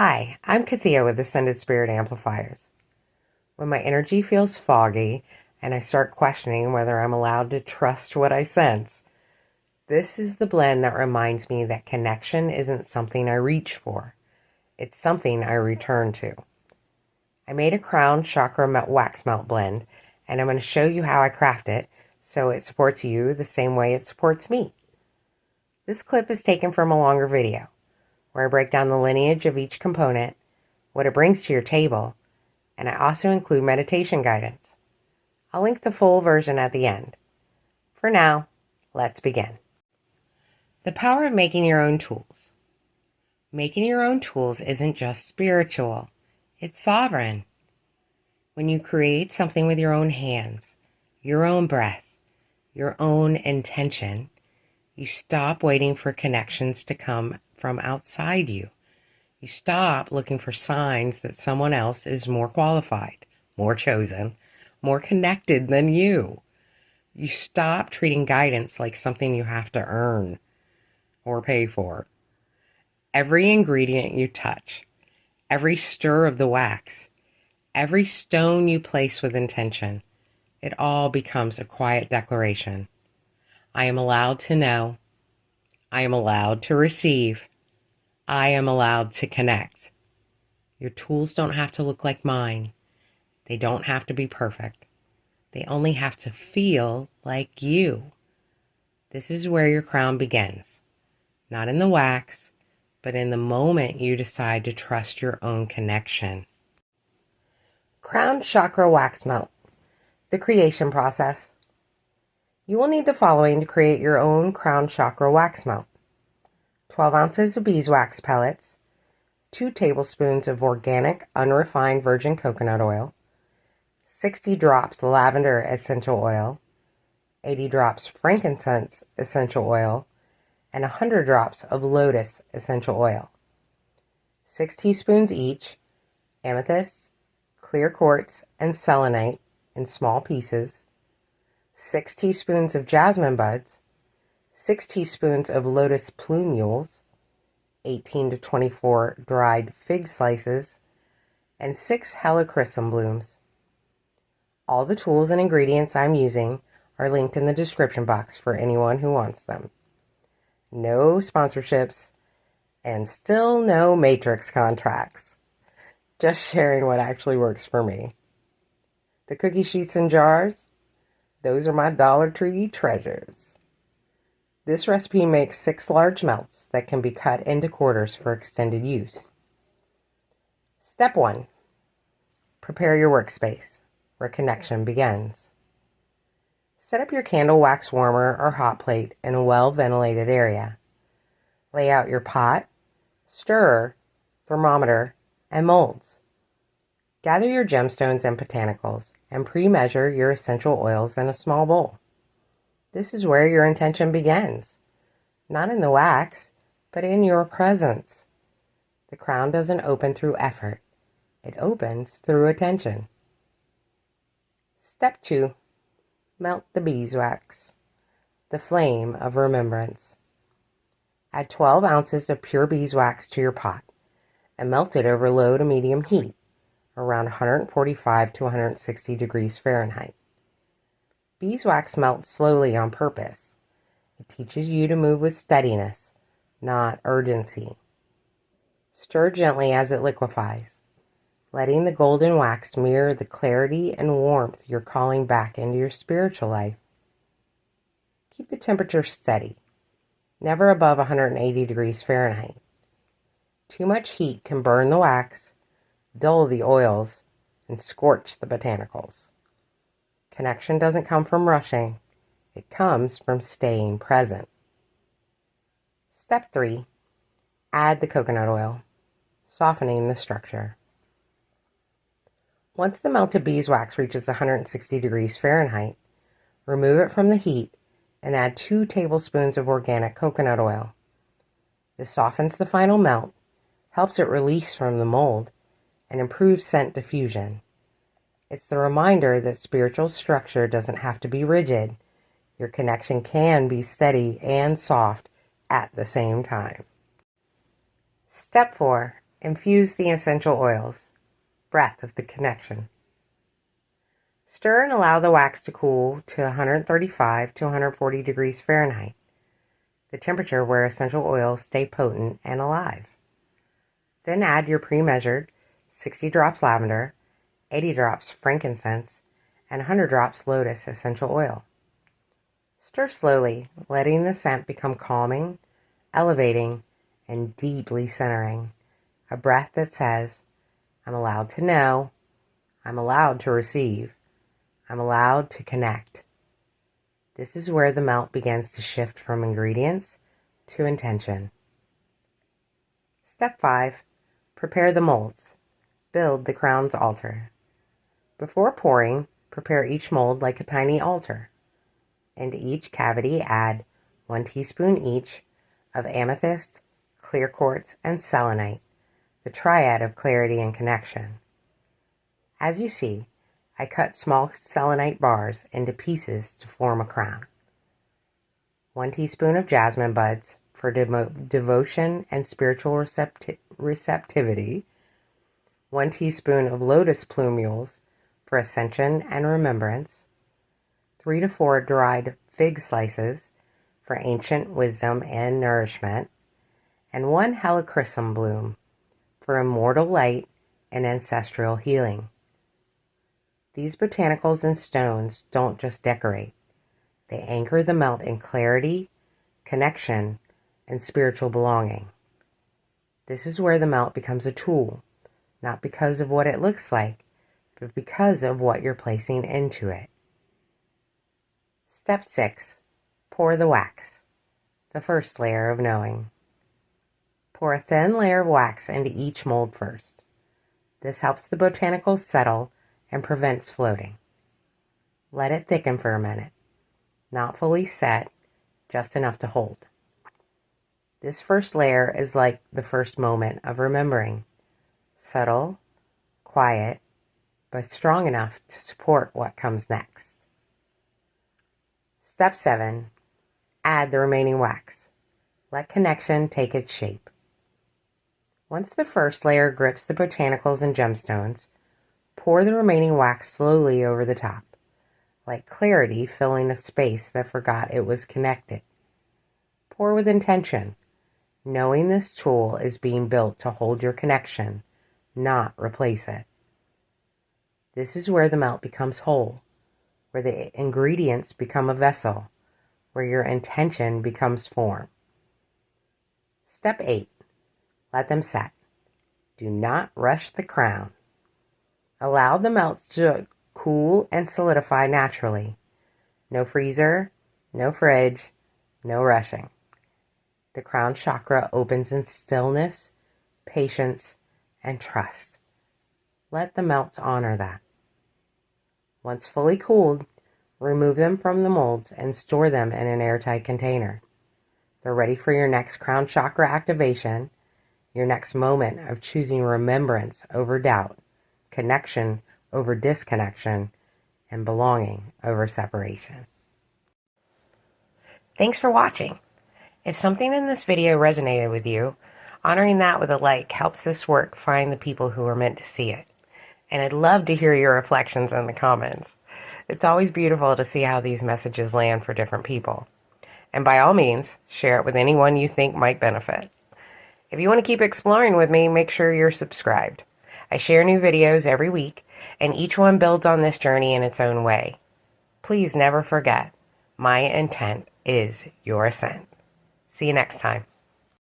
Hi, I'm Kaththea with Ascended Spirit Amplifiers. When my energy feels foggy and I start questioning whether I'm allowed to trust what I sense, this is the blend that reminds me that connection isn't something I reach for. It's something I return to. I made a Crown Chakra wax melt blend, and I'm going to show you how I craft it so it supports you the same way it supports me. This clip is taken from a longer video where I break down the lineage of each component, what it brings to your table, and I also include meditation guidance. I'll link the full version at the end. For now, let's begin. The power of making your own tools. Making your own tools isn't just spiritual, it's sovereign. When you create something with your own hands, your own breath, your own intention, you stop waiting for connections to come from outside you. You stop looking for signs that someone else is more qualified, more chosen, more connected than you. You stop treating guidance like something you have to earn or pay for. Every ingredient you touch, every stir of the wax, every stone you place with intention, it all becomes a quiet declaration. I am allowed to know. I am allowed to receive. I am allowed to connect. Your tools don't have to look like mine. They don't have to be perfect. They only have to feel like you. This is where your crown begins. Not in the wax, but in the moment you decide to trust your own connection. Crown Chakra Wax Melt. The creation process. You will need the following to create your own Crown Chakra Wax Melt. 12 ounces of beeswax pellets, 2 tablespoons of organic unrefined virgin coconut oil, 60 drops lavender essential oil, 80 drops frankincense essential oil, and 100 drops of lotus essential oil. 6 teaspoons each, amethyst, clear quartz, and selenite in small pieces, 6 teaspoons of jasmine buds, 6 teaspoons of lotus plumules, 18 to 24 dried fig slices, and 6 helichrysum blooms. All the tools and ingredients I'm using are linked in the description box for anyone who wants them. No sponsorships, and still no matrix contracts. Just sharing what actually works for me. The cookie sheets and jars, those are my Dollar Tree treasures. This recipe makes 6 large melts that can be cut into quarters for extended use. Step 1. Prepare your workspace, where connection begins. Set up your candle wax warmer or hot plate in a well-ventilated area. Lay out your pot, stirrer, thermometer, and molds. Gather your gemstones and botanicals and pre-measure your essential oils in a small bowl. This is where your intention begins, not in the wax, but in your presence. The crown doesn't open through effort. It opens through attention. Step 2. Melt the beeswax, the flame of remembrance. Add 12 ounces of pure beeswax to your pot and melt it over low to medium heat, around 145 to 160 degrees Fahrenheit. Beeswax melts slowly on purpose. It teaches you to move with steadiness, not urgency. Stir gently as it liquefies, letting the golden wax mirror the clarity and warmth you're calling back into your spiritual life. Keep the temperature steady, never above 180 degrees Fahrenheit. Too much heat can burn the wax, dull the oils, and scorch the botanicals. Connection doesn't come from rushing. It comes from staying present. Step 3. Add the coconut oil, softening the structure. Once the melted beeswax reaches 160 degrees Fahrenheit, remove it from the heat and add 2 tablespoons of organic coconut oil. This softens the final melt, helps it release from the mold, and improves scent diffusion. It's the reminder that spiritual structure doesn't have to be rigid. Your connection can be steady and soft at the same time. Step 4. Infuse the essential oils. Breath of the connection. Stir and allow the wax to cool to 135 to 140 degrees Fahrenheit, the temperature where essential oils stay potent and alive. Then add your pre-measured 60 drops lavender, 80 drops frankincense, and 100 drops lotus essential oil. Stir slowly, letting the scent become calming, elevating, and deeply centering. A breath that says, I'm allowed to know, I'm allowed to receive, I'm allowed to connect. This is where the melt begins to shift from ingredients to intention. Step 5. Prepare the molds. Build the crown's altar. Before pouring, prepare each mold like a tiny altar. Into each cavity add 1 teaspoon each of amethyst, clear quartz, and selenite, the triad of clarity and connection. As you see, I cut small selenite bars into pieces to form a crown. 1 teaspoon of jasmine buds for devotion and spiritual receptivity. 1 teaspoon of lotus plumules for ascension and remembrance. 3 to 4 dried fig slices for ancient wisdom and nourishment. And 1 helichrysum bloom for immortal light and ancestral healing. These botanicals and stones don't just decorate. They anchor the melt in clarity, connection, and spiritual belonging. This is where the melt becomes a tool, not because of what it looks like, but because of what you're placing into it. Step 6. Pour the wax, the first layer of knowing. Pour a thin layer of wax into each mold first. This helps the botanicals settle and prevents floating. Let it thicken for a minute. Not fully set, just enough to hold. This first layer is like the first moment of remembering. Subtle, quiet, but strong enough to support what comes next. Step 7. Add the remaining wax. Let connection take its shape. Once the first layer grips the botanicals and gemstones, pour the remaining wax slowly over the top, like clarity filling a space that forgot it was connected. Pour with intention, knowing this tool is being built to hold your connection, not replace it. This is where the melt becomes whole, where the ingredients become a vessel, where your intention becomes form. Step 8. Let them set. Do not rush the crown. Allow the melts to cool and solidify naturally. No freezer, no fridge, no rushing. The crown chakra opens in stillness, patience, and trust. Let the melts honor that. Once fully cooled, remove them from the molds and store them in an airtight container. They're ready for your next crown chakra activation, your next moment of choosing remembrance over doubt, connection over disconnection, and belonging over separation. Thanks for watching. If something in this video resonated with you, honoring that with a like helps this work find the people who are meant to see it. And I'd love to hear your reflections in the comments. It's always beautiful to see how these messages land for different people. And by all means, share it with anyone you think might benefit. If you want to keep exploring with me, make sure you're subscribed. I share new videos every week, and each one builds on this journey in its own way. Please never forget, my intent is your ascent. See you next time.